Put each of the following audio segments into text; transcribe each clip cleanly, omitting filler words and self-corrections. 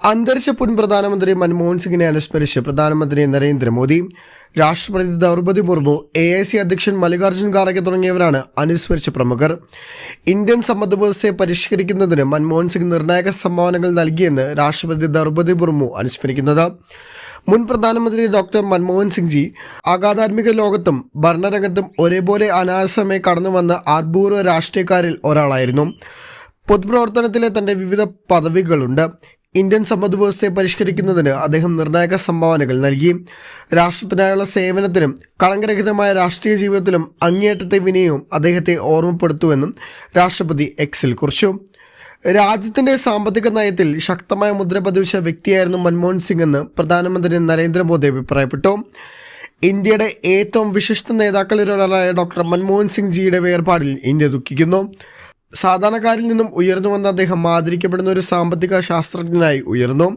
അന്തരിച്ച മുൻ പ്രധാനമന്ത്രി മൻമോഹൻ സിംഗിനെ അനുസ്മരിച്ച് പ്രധാനമന്ത്രി നരേന്ദ്രമോദി, രാഷ്ട്രപതി ദ്രൗപദി മുർമു, AIC അധ്യക്ഷൻ മല്ലികാർജ്ജുൻ ഖാർഗെ തുടങ്ങിയവരാണ് അനുസ്മരിച്ച പ്രമുഖർ. ഇന്ത്യൻ സമ്പദ്വ്യവസ്ഥയെ പരിഷ്കരിക്കുന്നതിന് മൻമോഹൻ സിംഗ് നിർണായക സംഭാവനകൾ നൽകിയെന്ന് രാഷ്ട്രപതി ദ്രൗപദി മുർമു അനുസ്മരിക്കുന്നത്. മുൻ പ്രധാനമന്ത്രി ഡോക്ടർ മൻമോഹൻ സിംഗ് ജി അകാദമിക ലോകത്തും ഭരണരംഗത്തും ഒരേപോലെ അനായാസമായി കടന്നുവന്ന അപൂർവ രാഷ്ട്രീയക്കാരിൽ ഒരാളായിരുന്നു. പൊതുപ്രവർത്തനത്തിലെ തൻ്റെ വിവിധ പദവികളുണ്ട്. ഇന്ത്യൻ സമ്പദ്വ്യവസ്ഥയെ പരിഷ്കരിക്കുന്നതിന് അദ്ദേഹം നിർണായക സംഭാവനകൾ നൽകി. രാഷ്ട്രത്തിനായുള്ള സേവനത്തിനും കളങ്കരഹിതമായ രാഷ്ട്രീയ ജീവിതത്തിലും അങ്ങേയറ്റത്തെ വിനയവും അദ്ദേഹത്തെ ഓർമ്മപ്പെടുത്തുവെന്നും രാഷ്ട്രപതി എക്സിൽ കുറിച്ചു. രാജ്യത്തിൻ്റെ സാമ്പത്തിക നയത്തിൽ ശക്തമായ മുദ്ര പതിപ്പിച്ച വ്യക്തിയായിരുന്നു മൻമോഹൻ സിംഗ് എന്ന് പ്രധാനമന്ത്രി നരേന്ദ്രമോദി അഭിപ്രായപ്പെട്ടു. ഇന്ത്യയുടെ ഏറ്റവും വിശിഷ്ട നേതാക്കളിലൊരാളായ ഡോക്ടർ മൻമോഹൻ സിംഗ് ജിയുടെ വേർപാടിൽ ഇന്ത്യ ദുഃഖിക്കുന്നു. സാധാരണക്കാരിൽ നിന്നും ഉയർന്നു വന്ന അദ്ദേഹം ആദരിക്കപ്പെടുന്ന ഒരു സാമ്പത്തിക ശാസ്ത്രജ്ഞനായി ഉയർന്നു.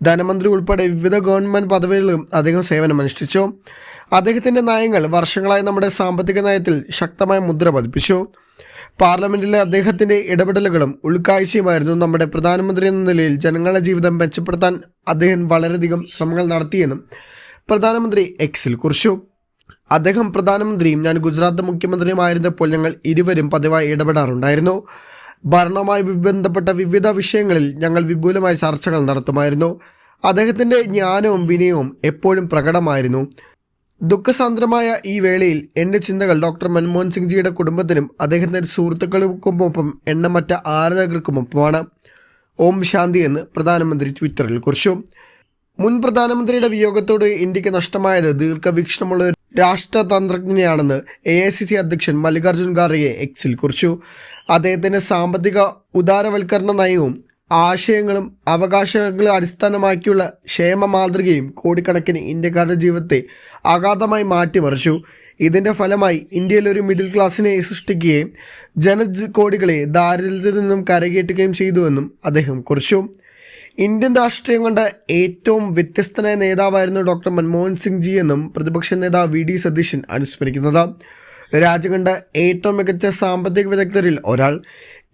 ധനമന്ത്രി ഉൾപ്പെടെ വിവിധ ഗവൺമെൻറ് പദവികളിലും അദ്ദേഹം സേവനമനുഷ്ഠിച്ചു. അദ്ദേഹത്തിൻ്റെ നയങ്ങൾ വർഷങ്ങളായി നമ്മുടെ സാമ്പത്തിക നയത്തിൽ ശക്തമായ മുദ്ര പതിപ്പിച്ചു. പാർലമെൻറ്റിലെ അദ്ദേഹത്തിൻ്റെ ഇടപെടലുകളും ഉൾക്കാഴ്ചയുമായിരുന്നു നമ്മുടെ പ്രധാനമന്ത്രി എന്ന നിലയിൽ ജനങ്ങളുടെ ജീവിതം മെച്ചപ്പെടുത്താൻ അദ്ദേഹം വളരെയധികം ശ്രമങ്ങൾ നടത്തിയെന്നും പ്രധാനമന്ത്രി എക്സിൽ കുറിച്ചു. അദ്ദേഹം പ്രധാനമന്ത്രിയും ഞാൻ ഗുജറാത്ത് മുഖ്യമന്ത്രിയുമായിരുന്നപ്പോൾ ഞങ്ങൾ ഇരുവരും പതിവായി ഇടപെടാറുണ്ടായിരുന്നു. ഭരണവുമായി ബന്ധപ്പെട്ട വിവിധ വിഷയങ്ങളിൽ ഞങ്ങൾ വിപുലമായ ചർച്ചകൾ നടത്തുമായിരുന്നു. അദ്ദേഹത്തിൻ്റെ ജ്ഞാനവും വിനയവും എപ്പോഴും പ്രകടമായിരുന്നു. ദുഃഖസാന്ദ്രമായ ഈ വേളയിൽ എൻ്റെ ചിന്തകൾ ഡോക്ടർ മൻമോഹൻ സിംഗ് ജിയുടെ കുടുംബത്തിനും അദ്ദേഹത്തിൻ്റെ സുഹൃത്തുക്കൾക്കുമൊപ്പം എണ്ണമറ്റ ആരാധകർക്കുമൊപ്പമാണ്. ഓം ശാന്തി എന്ന് പ്രധാനമന്ത്രി ട്വിറ്ററിൽ കുറിച്ചു. മുൻ പ്രധാനമന്ത്രിയുടെ വിയോഗത്തോട് ഇന്ത്യക്ക് നഷ്ടമായത് ദീർഘവീക്ഷണമുള്ള ഒരു രാഷ്ട്രതന്ത്രജ്ഞനെയാണെന്ന് AICC അധ്യക്ഷൻ മല്ലികാർജ്ജുൻ ഖാർഗെ എക്സിൽ കുറിച്ചു. അദ്ദേഹത്തിൻ്റെ സാമ്പത്തിക ഉദാരവൽക്കരണ നയവും ആശയങ്ങളും അവകാശങ്ങളെ അടിസ്ഥാനമാക്കിയുള്ള ക്ഷേമ മാതൃകയും കോടിക്കണക്കിന് ഇന്ത്യക്കാരുടെ ജീവിതത്തെ അഗാധമായി മാറ്റിമറിച്ചു. ഇതിൻ്റെ ഫലമായി ഇന്ത്യയിൽ ഒരു മിഡിൽ ക്ലാസ്സിനെ സൃഷ്ടിക്കുകയും ജനകോടികളെ ദാരിദ്ര്യത്തിൽ നിന്നും കരകയറ്റുകയും ചെയ്തുവെന്നും അദ്ദേഹം കുറിച്ചു. ഇന്ത്യൻ രാഷ്ട്രീയം കണ്ട ഏറ്റവും വ്യത്യസ്തനായ നേതാവായിരുന്നു ഡോക്ടർ മൻമോഹൻ സിംഗ് ജി എന്നും പ്രതിപക്ഷ നേതാവ് VD സതീശൻ അനുസ്മരിക്കുന്നത്. രാജ്യം കണ്ട ഏറ്റവും മികച്ച സാമ്പത്തിക വിദഗ്ധരിൽ ഒരാൾ,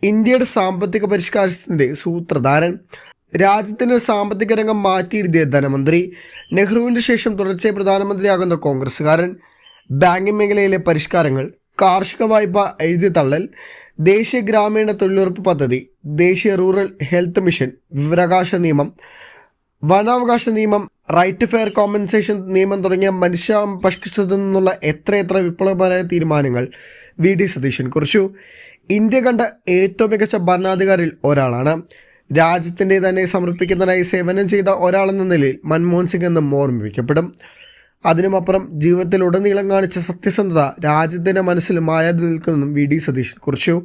ഇന്ത്യയുടെ സാമ്പത്തിക പരിഷ്കാരത്തിൻ്റെ സൂത്രധാരൻ, രാജ്യത്തിൻ്റെ സാമ്പത്തിക രംഗം മാറ്റിയെഴുതിയ ധനമന്ത്രി, നെഹ്റുവിൻ്റെ ശേഷം തുടർച്ചയായി പ്രധാനമന്ത്രിയാകുന്ന കോൺഗ്രസ്സുകാരൻ, ബാങ്കിംഗ് മേഖലയിലെ പരിഷ്കാരങ്ങൾ, കാർഷിക വായ്പ എഴുതി തള്ളൽ, ദേശീയ ഗ്രാമീണ തൊഴിലുറപ്പ് പദ്ധതി, ദേശീയ റൂറൽ ഹെൽത്ത് മിഷൻ, വിവരാവകാശ നിയമം, വനാവകാശ നിയമം, റൈറ്റ് ഫെയർ കോമ്പൻസേഷൻ നിയമം തുടങ്ങിയ മനുഷ്യാവകാശ പരിഷ്കരിച്ചതിൽ നിന്നുള്ള എത്രയെത്ര വിപ്ലവപരമായ തീരുമാനങ്ങൾ VD സതീശൻ കുറിച്ചു. ഇന്ത്യ കണ്ട ഏറ്റവും മികച്ച ഭരണാധികാരിയിൽ ഒരാളാണ്. രാജ്യത്തിൻ്റെ തന്നെ സമർപ്പിക്കുന്നതിനായി സേവനം ചെയ്ത ഒരാളെന്ന നിലയിൽ മൻമോഹൻ സിംഗ് എന്നും ഓർമ്മിപ്പിക്കപ്പെടും. അതിനുമപ്പുറം ജീവിതത്തിലുടനീളം കാണിച്ച സത്യസന്ധത രാജ്യത്തിൻ്റെ മനസ്സിൽ മായാതെ നിൽക്കുമെന്നും VD സതീശൻ കുറിച്ചു.